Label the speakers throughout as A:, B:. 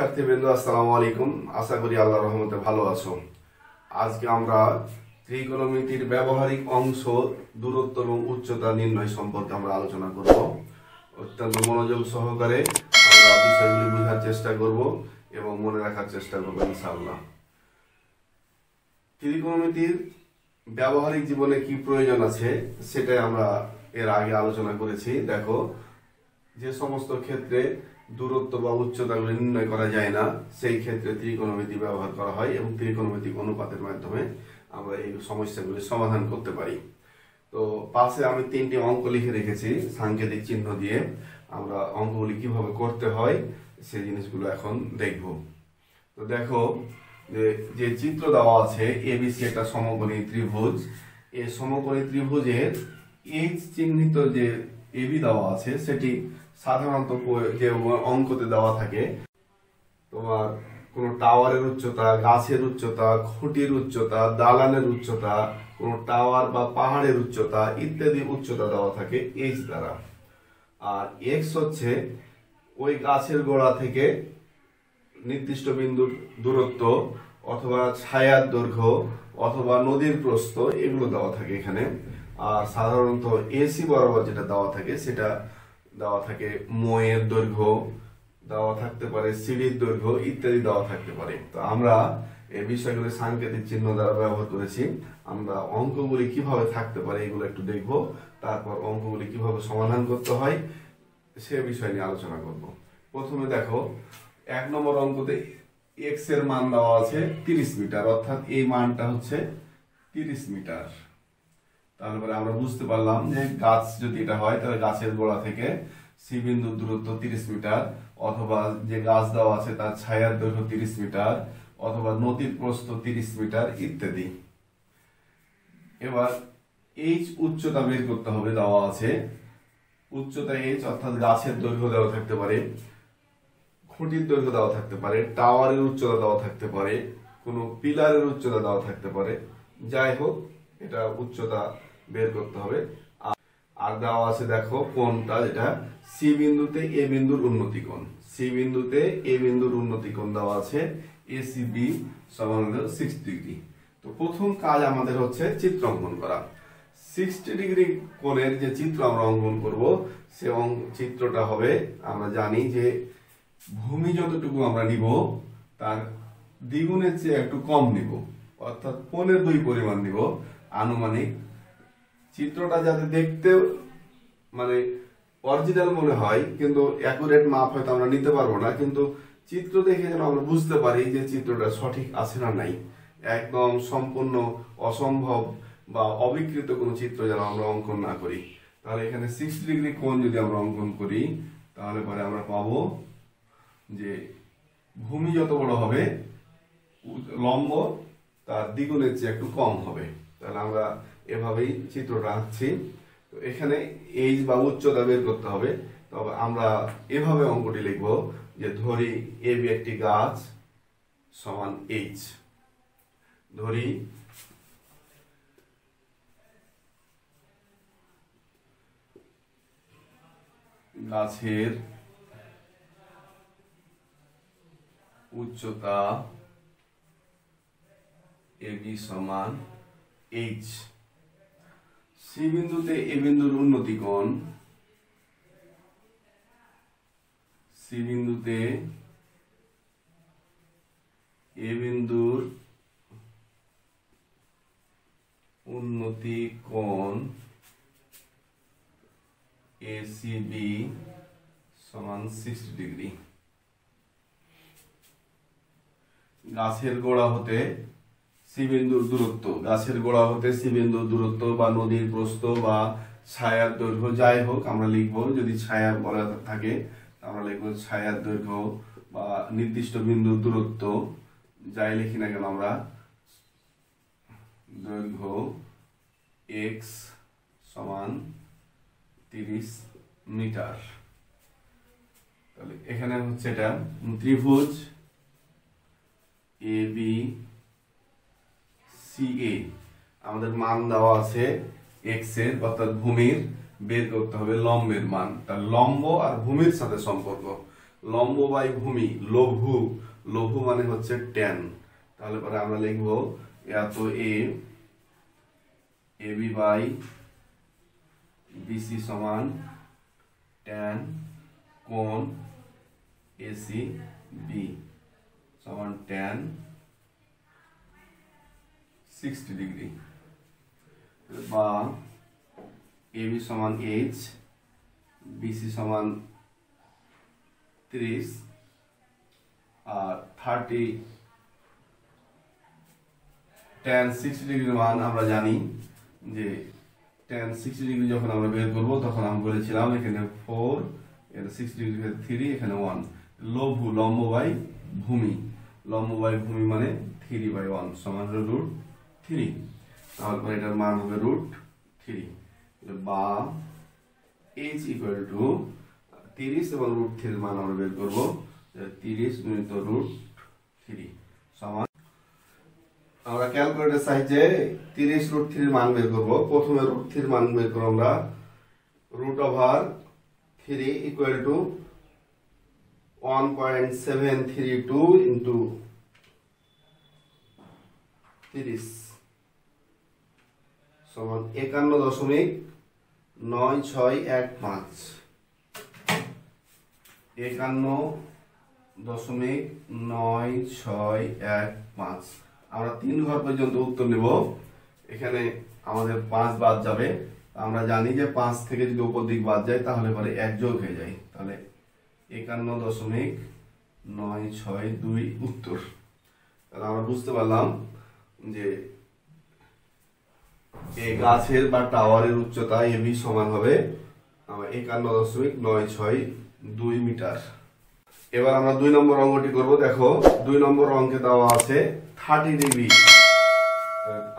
A: শিক্ষার্থীবৃন্দ আসসালামু আলাইকুম। আশা করি আল্লাহর রহমতে ভালো আছো। আজকে আমরা ত্রিকোণমিতির ব্যবহারিক অংশ দূরত্ব এবং উচ্চতা নির্ণয় সম্পর্কে আমরা আলোচনা করব। অত্যন্ত মনোযোগ সহকারে আমরা বিষয়গুলি বোঝার চেষ্টা করব এবং মনে রাখার চেষ্টা করব ইনশাআল্লাহ। ত্রিকোণমিতির ব্যবহারিক জীবনে কি প্রয়োজন আছে সেটাই আমরা এর আগে আলোচনা করেছি। দেখো, যে সমস্ত ক্ষেত্রে দূরত্ব বা উচ্চতাগুলি নির্ণয় করা যায় না সেই ক্ষেত্রে ত্রিকোণমিতি ব্যবহার করা হয় এবং ত্রিকোণমিতিক অনুপাতের মাধ্যমে আমরা এই সমস্যাগুলি সমাধান করতে পারি। তো পাশে আমি 3টি অঙ্ক লিখে রেখেছি সাংকেতিক চিহ্ন দিয়ে। আমরা অঙ্কগুলি কিভাবে করতে হয় সেই জিনিসগুলো এখন দেখব। তো দেখো, যে চিত্র দেওয়া আছে এবিসি একটা সমকোণী ত্রিভুজ। এই সমকোণী ত্রিভুজের এইচ চিহ্নিত যে এবি দেওয়া আছে সেটি সাধারণত যে অঙ্কতে দেওয়া থাকে তোমার কোন টাওয়ারের উচ্চতা, গাছের উচ্চতা, খুঁটির উচ্চতা, দালানের উচ্চতা, কোন টাওয়ার বা পাহাড়ের উচ্চতা ইত্যাদি উচ্চতা দেওয়া থাকে এইচ দ্বারা। আর এক্স হচ্ছে ওই গাছের গোড়া থেকে নির্দিষ্ট বিন্দুর দূরত্ব অথবা ছায়ার দৈর্ঘ্য অথবা নদীর প্রস্থ এগুলো দেওয়া থাকে এখানে। আর সাধারণত এসি বরাবর যেটা দেওয়া থাকে সেটা দেওয়া থাকে ময়ের দৈর্ঘ্য, দেওয়া থাকতে পারে সিঁড়ির দৈর্ঘ্য ইত্যাদি দেওয়া থাকতে পারে। তো আমরা এই বিষয়গুলি সাংকেতিক চিহ্ন দ্বারা ব্যবহার করেছি। আমরা অঙ্কগুলি কিভাবে থাকতে পারে এগুলো একটু দেখব, তারপর অঙ্কগুলি কিভাবে সমাধান করতে হয় সে বিষয় নিয়ে আলোচনা করব। প্রথমে দেখো, 1 নম্বর অঙ্কতে এক্স এর মান দেওয়া আছে 30 মিটার, অর্থাৎ এই মানটা হচ্ছে 30 মিটার। তারপরে আমরা বুঝতে পারলাম যে গাছ যদি এটা হয় তাহলে গাছের গোড়া থেকে সি বিন্দুর দূরত্ব 30 মিটার, অথবা যে গাছ দেওয়া আছে তার ছায়ার দৈর্ঘ্য 30 মিটার, অথবা নদীর প্রস্থ 30 মিটার ইত্যাদি। এবার এইচ উচ্চতা বের করতে হবে, দেওয়া আছে উচ্চতা এইচ, অর্থাৎ গাছের দৈর্ঘ্য দেওয়া থাকতে পারে, খুঁটির দৈর্ঘ্য দেওয়া থাকতে পারে, টাওয়ারের উচ্চতা দেওয়া থাকতে পারে, কোনো পিলারের উচ্চতা দেওয়া থাকতে পারে। যাই হোক, এটা উচ্চতা বের করতে হবে। আর দেওয়া আছে দেখো কোণটা, যেটা সি বিন্দুতে এ বিন্দুর উন্নতি কোণ। সি বিন্দুতে এ বিন্দুর উন্নতি কোণ দেওয়া আছে এসিবি সমান 60 ডিগ্রি। তো প্রথম কাজ আমাদের হচ্ছে চিত্র অঙ্কন করা। 60 ডিগ্রি কোণের যে চিত্র আমরা অঙ্কন করব সে চিত্রটা হবে, আমরা জানি যে ভূমি যতটুকু আমরা নিব তার দ্বিগুণের চেয়ে একটু কম নিব, অর্থাৎ 2.5 পরিমাণ নিব আনুমানিক। চিত্রটা যাতে দেখতে মানে অরিজিনাল মনে হয়, কিন্তু অ্যাকুরেট মাপ হয়তো আমরা নিতে পারবো না, কিন্তু চিত্র দেখে যেন আমরা বুঝতে পারি যে চিত্রটা সঠিক আছে না নাই। একদম সম্পূর্ণ অসম্ভব বা অবিকৃত কোনো চিত্র যেন আমরা অঙ্কন না করি। তাহলে এখানে 60 ডিগ্রি কোণ যদি আমরা অঙ্কন করি তাহলে পরে আমরা পাবো যে ভূমি যত বড় হবে লম্ব তার দ্বিগুণের চেয়ে একটু কম হবে। তাহলে আমরা এভাবেই চিত্রটা আঁকছি। তো এখানে এইচ বা উচ্চতা বের করতে হবে। তবে আমরা এভাবে অঙ্কটি লিখব যে ধরি এ বি একটি গাছ সমান এইচ। ধরি গাছের উচ্চতা এ বি সমান এইচ। সি বিন্দুতে এ বিন্দুর উন্নতি কোণ, সি বিন্দুতে এ বিন্দুর উন্নতি কোণ এসিবি সমান 60 ডিগ্রি। গাছের গোড়া হতে সি বিন্দুর দূরত্ব, গাছের গোড়া হতে সি বিন্দুর দূরত্ব বা নদীর প্রস্থ বা ছায়ার দৈর্ঘ্য যাই হোক আমরা লিখবো। যদি ছায়া বলা থাকে আমরা লিখবো ছায়ার দৈর্ঘ্য বা নির্দিষ্ট বিন্দুর দূরত্ব যাই লিখি না কেন আমরা, দৈর্ঘ্য এক্স সমান 30 মিটার। তাহলে এখানে হচ্ছে এটা ত্রিভুজ এ বি সি এ, আমাদের মান দেওয়া আছে এক্স এর, অর্থাৎ ভূমির। বের করতে হবে লম্বের মান, তার লম্ব আর ভূমির সাথে সম্পর্ক। লম্ব বাই ভূমি লঘু, লঘু মানে হচ্ছে ট্যান, তাহলে পরে আমরা লিখবো এত এ বি বাই বিসি সমান ট্যান কোণ এসি বি সমান ট্যান 60 ডিগ্রি, বা এবি সমান এইচ, বিসি সমান 30, আর 30 tan 60 ডিগ্রির মান আমরা জানি যে tan 60 ডিগ্রি যখন আমরা বের করব তখন আমি বলেছিলাম এখানে 4, এটা 60 ডিগ্রি 3, এখানে 1, লঘু লম্ব বাই ভূমি, লম্ব বাই ভূমি মানে 3/1 সমান √3, তাহলে এটার মান হবে √3, বা h ইকুয়াল টু 30 এবং √3 এর মান আমরা বের করব 30 গুণিত √3 সমান, আমরা ক্যালকুলেটর সাহায্যে 30 √3 এর মান বের করব। প্রথমে √3 এর মান বের করব আমরা, √3 ইকুয়াল টু 1.732 ইনটু 30 সমান 51.9615, 51.9615। আমরা 3 ঘর পর্যন্ত উত্তর নেব, এখানে আমাদের 5 বাদ যাবে, আমরা জানি যে 5 থেকে যদি উপর দিক বাদ যায় তাহলে পরে 1 যোগ হয়ে যায়, তাহলে 51.962 উত্তর। তাহলে আমরা বুঝতে পারলাম যে এই গাছের বা টাওয়ারের উচ্চতা এবি সমান হবে 51.962 মিটার। এবার আমরা 2 নম্বর অঙ্কটি করব। দেখো 2 নম্বর অঙ্কে দেওয়া আছে 30 ডিগ্রি,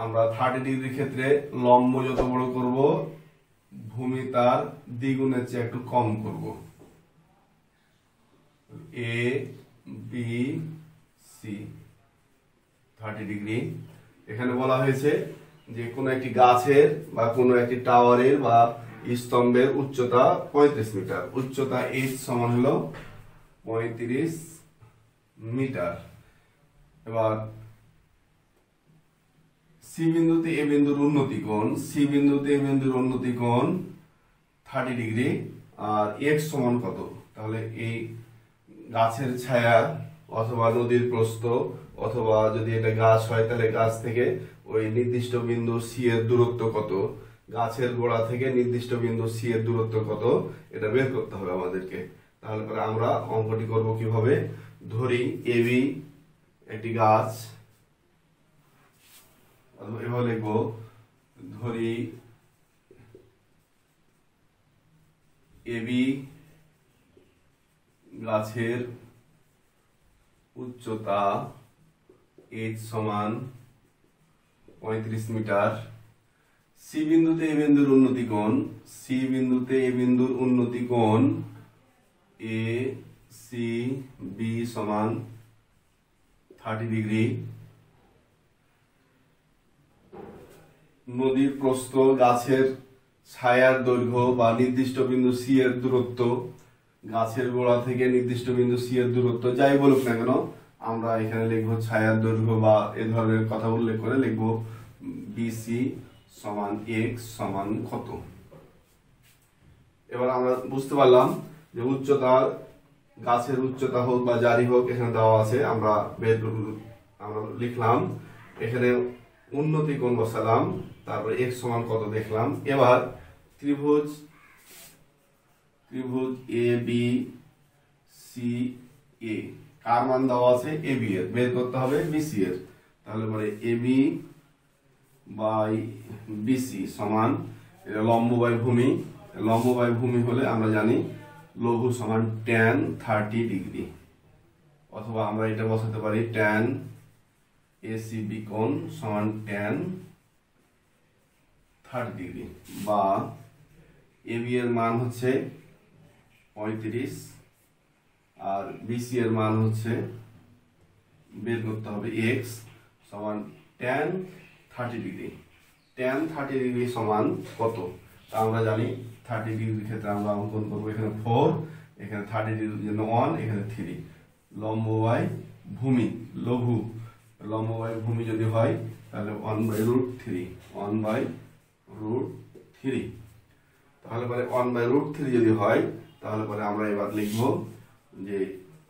A: আমরা 30 ডিগ্রির ক্ষেত্রে লম্ব যত বড় করব ভূমি তার দ্বিগুণের চেয়ে একটু কম করব, এ বি সি 30 ডিগ্রি। এখানে বলা হয়েছে যে কোনো একটি গাছের বা কোনো একটি টাওয়ারের বা স্তম্ভের উচ্চতা 35 মিটার, উচ্চতা h সমান হলো 35 মিটার। এবার সি বিন্দুতে এ বিন্দুর উন্নতি কোণ, সি বিন্দুতে এ বিন্দুর উন্নতি কোণ 30 ডিগ্রি, আর x সমান কত? তাহলে এই গাছের ছায়া অথবা নদীর প্রস্থ, অথবা যদি এটা গাছ হয় তাহলে গাছ থেকে ওই নির্দিষ্ট বিন্দু সি এর দূরত্ব কত, গাছের গোড়া থেকে নির্দিষ্ট বিন্দু সি এর দূরত্ব কত, এটা বের করতে হবে আমাদেরকে। তাহলে পরে আমরা অঙ্কটি করব কিভাবে, ধরি এবি একটি গাছ, এভাবে লিখবো, ধরি এবি গাছের উচ্চতা h সমান 35 মিটার, সি বিন্দুতে এ বিন্দুর উন্নতি কোণ, সি বিন্দুতে এ বিন্দুর উন্নতি কোণ এ সি বি সমান 30 ডিগ্রি, নদীর প্রস্থ, গাছের ছায়ার দৈর্ঘ্য বা নির্দিষ্ট বিন্দু সি এর দূরত্ব, গাছের গোড়া থেকে নির্দিষ্ট বিন্দু সি এর দূরত্ব যাই বলুক না কেন, আমরা এখানে লিখবো ছায়ার দৈর্ঘ্য বা এ ধরনের কথা উল্লেখ করে লিখবো বিসি সমান এক্স সমান কত। এবার আমরা বুঝতে পারলাম যে উচ্চতা, গাছের উচ্চতা হোক বা জারি হোক এখানে দেওয়া আছে, আমরা লিখলাম, এখানে উন্নতি কোণ বসালাম, তারপর এক্স সমান কত দেখলাম। এবার ত্রিভুজ এ বি সি এ কার মান দেওয়া আছে, এ বি এর বের করতে হবে বিসি এর, তাহলে পরে এ বি বাই বিসি সমান, এটা লম্ব বাই ভূমি, লম্ব বাই ভূমি হলে আমরা জানি লঘু সমান tan 30 ডিগ্রি, অথবা আমরা এটা বসাতে পারি tan এসিবি কোণ সমান tan 30 ডিগ্রি, বা এবি এর মান হচ্ছে 35 আর বিসি এর মান হচ্ছে বের করতে হবে x সমান tan 30 ডিগ্রি। tan 30 ডিগ্রি সমান কত তা আমরা জানি, 30 ডিগ্রির ক্ষেত্রে আমরা অঙ্কন করবো এখানে 4, এখানে 30 ডিগ্রির জন্য 1, এখানে 3। লম্ব বাই ভূমি, লঘু লম্ব বাই ভূমি যদি হয় তাহলে 1/√3, 1/√3। তাহলে পরে 1/√3 যদি হয় তাহলে পরে আমরা এবার লিখব যে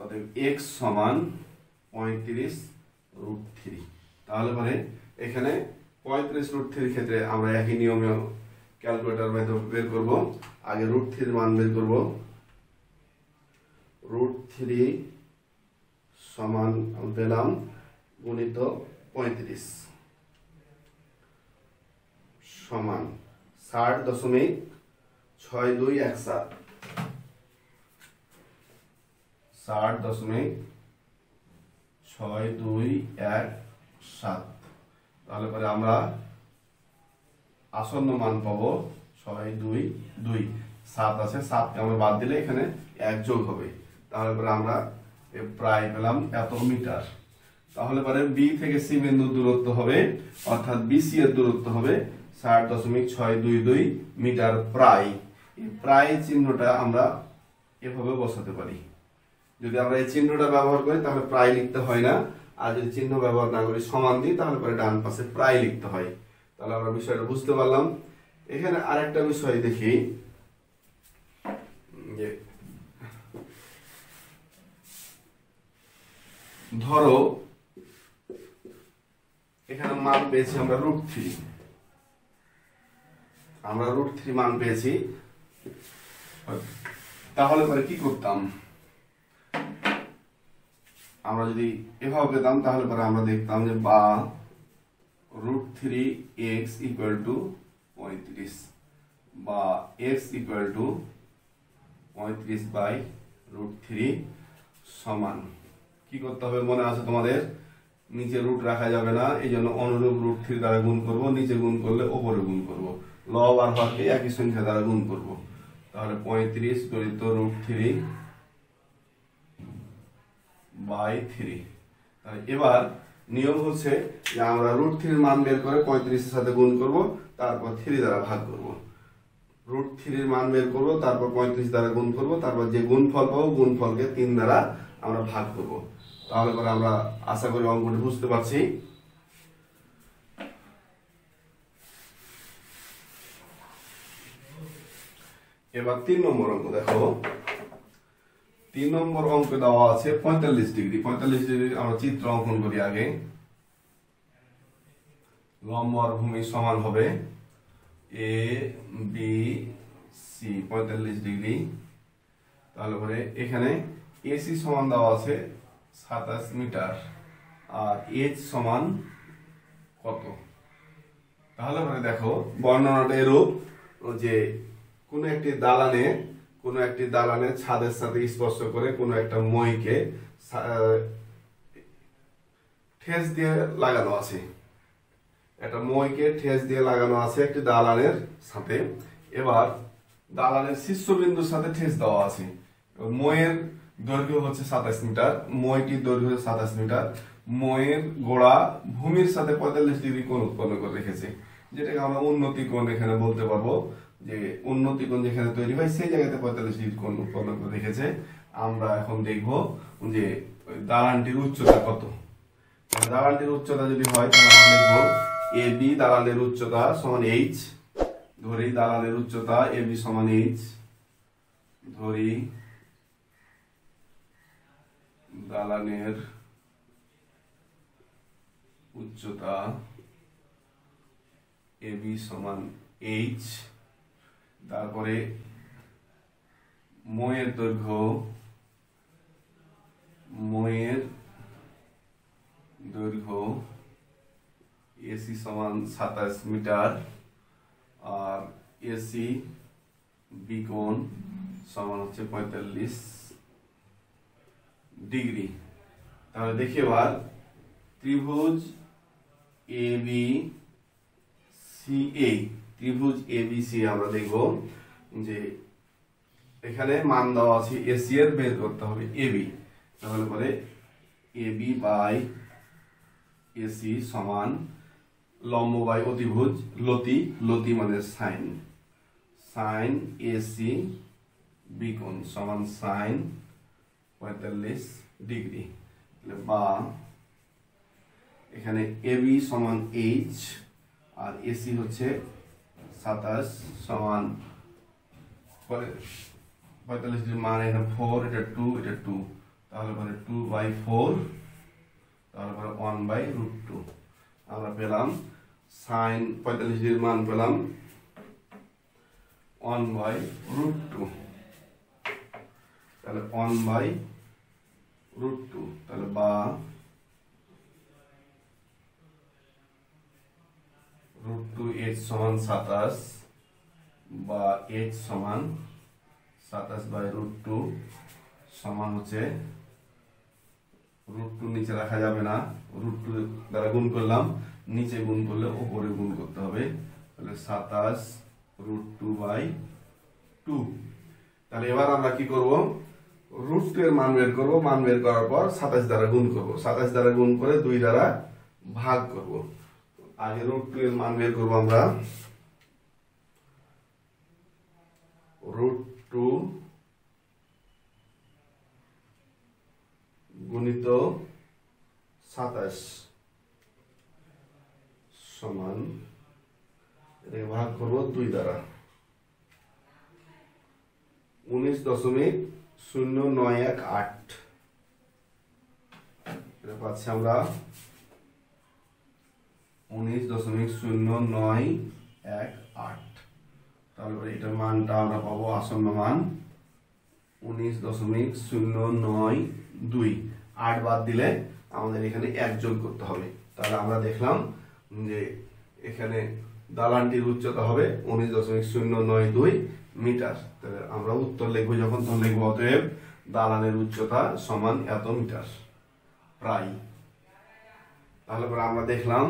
A: অতএব x সমান 35√3। তাহলে পরে এখানে 35√3 ক্ষেত্রে আমরা একই নিয়মে ক্যালকুলেটর মেথড বের করব। আগে √3 মান বের করব। √3 সমান পেলাম গুণিত 35 সমান 60.6217, 60.6217। তাহলে পরে আমরা আসন্ন মান পাবো 622। 7 আছে, 7কে আমরা বাদ দিলে এখানে 1 যোগ হবে। তাহলে পরে আমরা প্রায় পেলাম এত মিটার। তাহলে পরে বি থেকে সি বিন্দুর দূরত্ব হবে, অর্থাৎ বিসি এর দূরত্ব হবে 60.622 মিটার প্রায়। এই প্রায় চিহ্নটা আমরা এভাবে বসাতে পারি। যদি আমরা এই চিহ্নটা ব্যবহার করি তাহলে প্রায় লিখতে হয় না, আর যদি চিহ্ন ব্যবহার না করি সমান দিই তাহলে পরে ডান পাশে প্রায় লিখতে হয়। তাহলে আমরা বিষয়টা বুঝতে পারলাম। এখানে আরেকটা বিষয় দেখি, যে ধরো এখানে মান পেয়েছি আমরা √3, আমরা √3 মান পেয়েছি। তাহলে পরে কি করতাম, আমরা যদি এভাবে পেতাম তাহলে পরে আমরা দেখতাম যে বা √3x = 35 বা x = 35/√3 সমান কি করতে হবে মনে আছে তোমাদের, নিচে রুট রাখা যাবে না, এই জন্য অনুরূপ √3 দ্বারা গুণ করব, নিচে গুণ করলে উপরে গুণ করব, লব আর হরকে একই সংখ্যা দ্বারা গুণ করব। তাহলে 35 গুণিত √3/3। তাহলে এবার নিয়ম হচ্ছে যে আমরা √3 মান বের করে 35 এর সাথে গুণ করব, তারপর 3 দ্বারা ভাগ করব। √3 এর মান বের করব, তারপর 35 দ্বারা গুণ করব, তারপর যে গুণফল পাবো গুণফলকে 3 দ্বারা আমরা ভাগ করব। তাহলে পরে আমরা আশা করি অঙ্কটি বুঝতে পারছি। এবার 3 নম্বর অঙ্ক দেখো। 3 নম্বর অঙ্কে দেওয়া আছে 45 ডিগ্রি। 45 ডিগ্রি আমরা চিত্র অঙ্কন করি আগে। লম্ব আর ভূমি সমান হবে এ বি সি 45 ডিগ্রি। তাহলে পরে এখানে এসি সমান দেওয়া আছে 27 মিটার, আর এইচ সমান কত। তাহলে পরে দেখো বর্ণনাটা এরূপ যে কোনো একটি দালানে ছাদের সাথে স্পর্শ করে কোনো একটা মইকে ঠেস দিয়ে লাগানো আছে, একটা মইকে ঠেস দিয়ে লাগানো আছে একটি দালানের সাথে। এবার দালানের শীর্ষবিন্দুর সাথে ঠেস দেওয়া আছে। মইয়ের দৈর্ঘ্য হচ্ছে 27 মিটার, মইটির দৈর্ঘ্য 27 মিটার। মইয়ের গোড়া ভূমির সাথে 45 ডিগ্রি কোণ উৎপন্ন করে রেখেছে, যেটাকে আমরা উন্নতি কোণ এখানে বলতে পারবো। যে উন্নতি কোণ যেখানে তৈরি হয় সেই জায়গাতে 45 ডিগ্রি কোণ উৎপন্ন করে রেখেছে। আমরা এখন দেখব যে দালানটির উচ্চতা কত। দালানটির উচ্চতা যদি হয় তাহলে আমরা লিখব AB দালানের উচ্চতা সমান h। ধরি দালানের উচ্চতা AB সমান h, ধরি দালানের উচ্চতা AB সমান h। তারপরে মইয়ের দৈর্ঘ্য এসি সমান 27 মিটার, আর এসি বি কোণ সমান হচ্ছে 45 ডিগ্রি। তাহলে দেখি এবার ত্রিভুজ ABC আমরা দেখব যে এখানে মান দেওয়া আছে এসি এর বের করতে হবে এবি। তাহলে পরে এবি বাই এসি সমান লম্ব বাই অতিভুজ লতি, লতি মানে সাইন এসি বি কোণ সমান সাইন 45 ডিগ্রি, বা এখানে এবি সমান এইচ আর এসি হচ্ছে 27 সমান 45 ডিগ্রি, মান এখানে 4, এটা 2, এটা 2, তাহলে পরে 2/4, তাহলে পরে 1/√2। আমরা পেলাম সাইন 45 ডিগ্রির মান পেলাম 1/√2, তাহলে 1/√2, তাহলে বা √2 h সমান 27, বা h সমান 27/√2 সমান হচ্ছে √2 নিচে রাখা যাবে না, √2 দ্বারা গুণ করলাম, নিচে গুণ করলে উপরে গুণ করতে হবে, তাহলে 27√2/2। তাহলে এবার আমরা কি করব, √2 এর মান বের করব, মান বের করার পর 27 দ্বারা গুণ করব, 27 দ্বারা গুণ করে 2 দ্বারা ভাগ করব। আগে √2 এর মান বের করব আমরা, √2 গুণিত 27 সমান, এটাকে ভাগ করব 2 দ্বারা, 19.0918, এটা পাচ্ছি আমরা 19.0918। তাহলে এটার মানটা আমরা পাবো, আসন্ন মান 19.092। 8 বাদ দিলে আমাদের এখানে 1 যোগ করতে হবে। তাহলে আমরা দেখলাম যে এখানে দালানটির উচ্চতা হবে 19.092 মিটার। তাহলে আমরা উত্তর লিখবো যখন, তখন লিখবো অতএব দালানের উচ্চতা সমান এত মিটার প্রায়। তাহলে পরে আমরা দেখলাম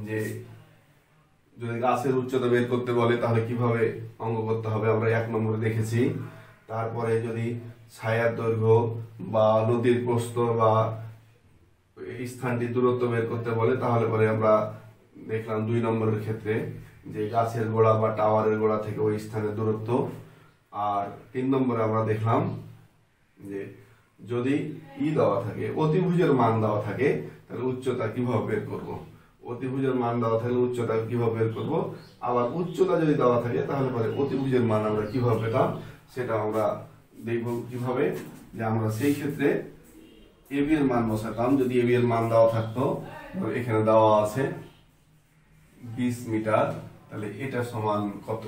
A: যে যদি গাছের উচ্চতা বের করতে বলে তাহলে কিভাবে অঙ্ক করতে হবে, আমরা 1 নম্বরে দেখেছি। তারপরে যদি ছায়ার দৈর্ঘ্য বা নদীর প্রস্থ বা স্থানটির দূরত্ব বের করতে বলে তাহলে পরে আমরা দেখলাম 2 নম্বরের ক্ষেত্রে যে গাছের গোড়া বা টাওয়ারের গোড়া থেকে ওই স্থানের দূরত্ব। আর 3 নম্বরে আমরা দেখলাম যে যদি দেওয়া থাকে, অতিভুজের মান দেওয়া থাকে, তাহলে উচ্চতা কিভাবে বের করব। অতিভুজের মান দেওয়া থাকলে উচ্চতা কিভাবে বের করব, আবার উচ্চতা যদি দেওয়া থাকে তাহলে পরে অতিভুজের মান আমরা কিভাবে পেতাম সেটা আমরা দেখব কিভাবে। যে আমরা সেই ক্ষেত্রে এবি এর মান বসাতাম। যদি এবি এর মান দেওয়া থাকতো, এখানে দেওয়া আছে 20 মিটার, তাহলে এটা সমান কত,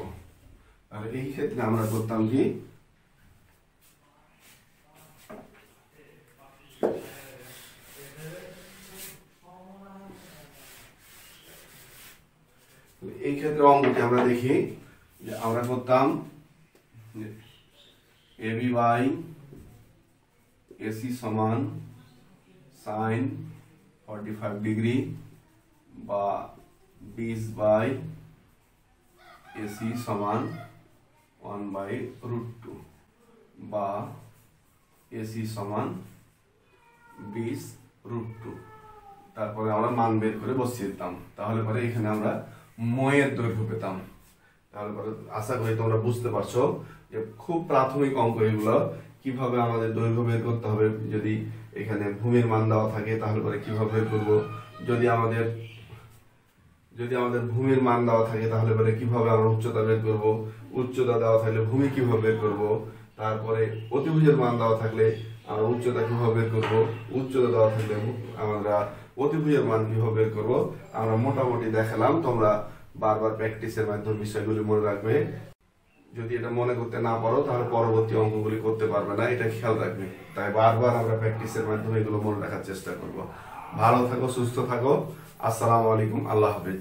A: তাহলে এই ক্ষেত্রে আমরা করতাম কি, এই ক্ষেত্রে অঙ্কটি আমরা দেখি যে আমরা করতাম এবি বাই এসি সমান সাইন 45 ডিগ্রি, বা 20 বাই এসি সমান 1/√2, বা এসি সমান 20√2। তারপরে আমরা মান বের করে বসিয়ে দিতাম, তাহলে পরে এখানে আমরা ময়ের দৈর্ঘ্য পেতাম। তাহলে পরে আশা করি তোমরা বুঝতে পারছো যে খুব প্রাথমিক অঙ্ক এগুলো, কিভাবে আমাদের দৈর্ঘ্য বের করতে হবে। যদি এখানে ভূমির মান দেওয়া থাকে তাহলে পরে কিভাবে বের করব, যদি আমাদের ভূমির মান দেওয়া থাকে তাহলে পরে কিভাবে আমরা উচ্চতা বের করব, উচ্চতা দেওয়া থাকলে ভূমি কিভাবে বের করব, তারপরে অতিভুজের মান দেওয়া থাকলে আমরা উচ্চতা কিভাবে বের করব, উচ্চতা দেওয়া থাকলে আমরা অতিভুজের মান কিভাবে বের করব, আমরা মোটামুটি দেখালাম। তোমরা বারবার প্র্যাকটিসের মাধ্যমে বিষয়গুলি মনে রাখবে। যদি এটা মনে করতে না পারো তাহলে পরবর্তী অঙ্কগুলি করতে পারবে না, এটা খেয়াল রাখবে। তাই বারবার আমরা প্র্যাকটিসের মাধ্যমে এগুলো মনে রাখার চেষ্টা করব। ভালো থাকো, সুস্থ থাকো। আসসালামু আলাইকুম, আল্লাহ হাফেজ।